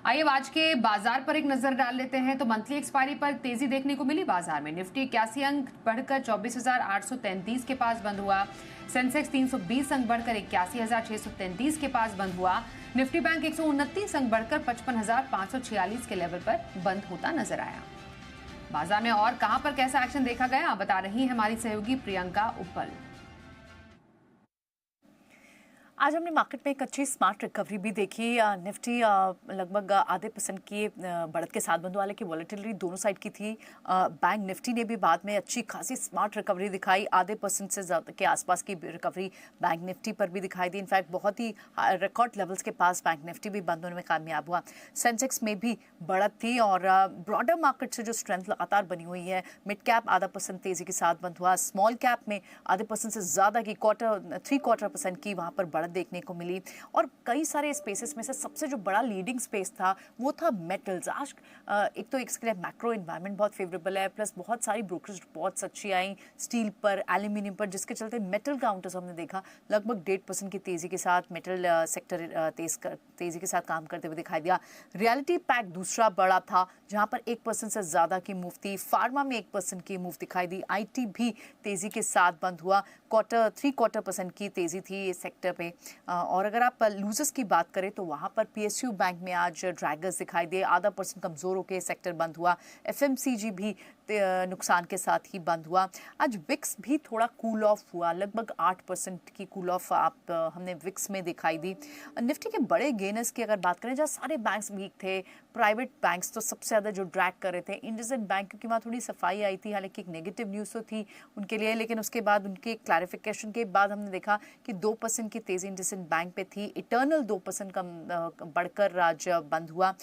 आइए अब आज के बाजार पर एक नजर डाल लेते हैं। तो मंथली एक्सपायरी पर तेजी देखने को मिली बाजार में। निफ्टी 81 अंक बढ़कर 24,833 के पास बंद हुआ। सेंसेक्स 320 अंक बढ़कर 81,633 के पास बंद हुआ। निफ्टी बैंक 129 अंक बढ़कर 55,546 के लेवल पर बंद होता नजर आया। बाजार में और कहां पर कैसा एक्शन देखा गया, बता रही है हमारी सहयोगी प्रियंका उप्पल। आज हमने मार्केट में एक अच्छी स्मार्ट रिकवरी भी देखी। निफ्टी लगभग आधे % की बढ़त के साथ बंद हुआ, हालांकि वॉलेटिलिटी दोनों साइड की थी। बैंक निफ्टी ने भी बाद में अच्छी खासी स्मार्ट रिकवरी दिखाई, आधे % से ज़्यादा के आसपास की रिकवरी बैंक निफ्टी पर भी दिखाई दी। इनफैक्ट बहुत ही रिकॉर्ड लेवल्स के पास बैंक निफ्टी भी बंद होने में कामयाब हुआ। सेंसेक्स में भी बढ़त थी और ब्रॉडर मार्केट से जो स्ट्रेंथ लगातार बनी हुई है, मिड कैप आधा % तेजी के साथ बंद हुआ। स्मॉल कैप में आधे % से ज़्यादा की 3/4% की वहाँ पर बढ़त देखने को मिली। और कई सारे स्पेसेस में से सबसे जो बड़ा लीडिंग स्पेस था वो था मेटल्स। आज एक तो इसके लिए मैक्रो एनवायरनमेंट बहुत फेवरेबल है, प्लस बहुत सारी ब्रोकरेज रिपोर्ट्स अच्छी आई स्टील पर, एल्यूमिनियम पर, जिसके चलते मेटल काउंटर्स हमने देखा लगभग 1.5% की तेजी के साथ मेटल सेक्टर तेजी के साथ काम करते हुए दिखाई दिया। रियलिटी पैक दूसरा बड़ा था जहां पर 1% से ज्यादा की मूव थी। फार्मा में 1% की मूव दिखाई दी। आईटी भी तेजी के साथ बंद हुआ। 3/4% की तेजी थी इस सेक्टर पे। और अगर आप लूजर्स की बात करें तो वहाँ पर पीएसयू बैंक में आज ड्रैगर्स दिखाई दिए, आधा % कमजोर होकर सेक्टर बंद हुआ। एफएमसीजी भी नुकसान के साथ ही बंद हुआ। आज विक्स भी थोड़ा कूल ऑफ हुआ, लगभग 8% की कूल ऑफ हमने विक्स में दिखाई दी। निफ्टी के बड़े गेनर्स की अगर बात करें, जहाँ सारे बैंक्स वीक थे, प्राइवेट बैंक्स तो सबसे ज़्यादा जो ड्रैग कर रहे थे, इंडसइंड बैंक की वहाँ थोड़ी सफाई आई थी, हालांकि एक नेगेटिव न्यूज़ तो थी उनके लिए, लेकिन उसके बाद उनके क्लैरिफिकेशन के बाद हमने देखा कि 2% की तेज़ी इंडसइंड बैंक पे थी। इटर्नल 2% का बढ़कर आज बंद हुआ।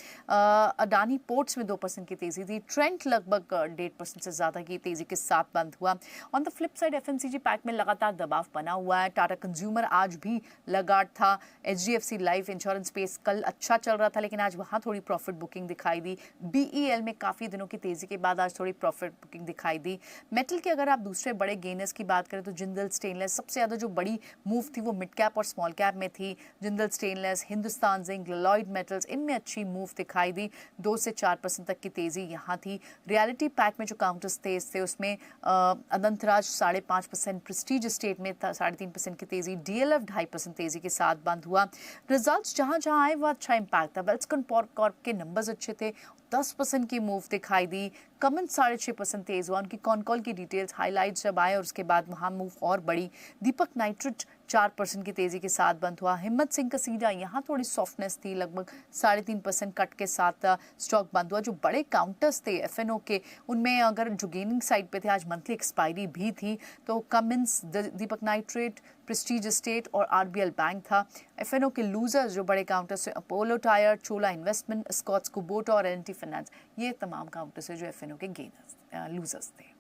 अडानी पोर्ट्स में 2% की तेज़ी थी। ट्रेंट लगभग 1.5% से ज़्यादा की तेज़ी के साथ बंद हुआ। On the flip side FMCG pack में लगातार दबाव बना हुआ है। टाटा कंज्यूमर आज भी लगातार था। एचडीएफसी लाइफ इंश्योरेंस स्पेस कल अच्छा चल रहा था, लेकिन आज वहाँ थोड़ी प्रॉफिट बुकिंग दिखाई दी। बीईएल में काफ़ी दिनों की तेज़ी के बाद आज थोड़ी प्रॉफिट बुकिंग दिखाई दी। मेटल के अगर आप दूसरे बड़े गेनर्स की बात करें तो जिंदल स्टेनलेस सबसे ज़्यादा जो बड़ी मूव थी वो मिड कैप और स्मॉल कैप में थी। Jindal stainless, Hindustan zinc, Lloyd metals, इनमें अच्छी मूव दिखाई दी। 2 से 4% तक की तेज़ी यहाँ थी। रियलिटी पैक में जो काउंटर्स थे उसमें अनंतराज 5.5%, प्रेस्टीज स्टेट में 3.5% की तेज़ी, डीएलएफ 2.5% तेज़ी के साथ बंद हुआ। रिजल्ट्स जहाँ जहाँ आए वो अच्छा इम्पैक्ट था। वेल्सकन कॉर्प के नंबर्स अच्छे थे, 10% की मूव दिखाई दी। कमेंट 6.5% तेज हुआ। उनकी कॉल की डिटेल्स हाईलाइट्स जब आए और उसके बाद वहाँ मूव और बढ़ी। दीपक नाइट्रेट 4% की तेज़ी के साथ बंद हुआ। हिम्मत सिंह कसीडा यहाँ थोड़ी सॉफ्टनेस थी, लगभग 3.5% कट के साथ स्टॉक बंद हुआ। जो बड़े काउंटर्स थे एफएनओ के, उनमें अगर जो गेनिंग साइड पे थे, आज मंथली एक्सपायरी भी थी, तो कमिंस, दीपक नाइट्रेट, प्रेस्टीज स्टेट और आरबीएल बैंक था। एफएनओ के लूजर्स जो बड़े काउंटर्स थे, अपोलो टायर, चोला इन्वेस्टमेंट, स्कॉट्स कुबोटा और एलएनटी फाइनेंस, ये तमाम काउंटर्स है जो एफएनओ के गेनर्स लूजर्स थे।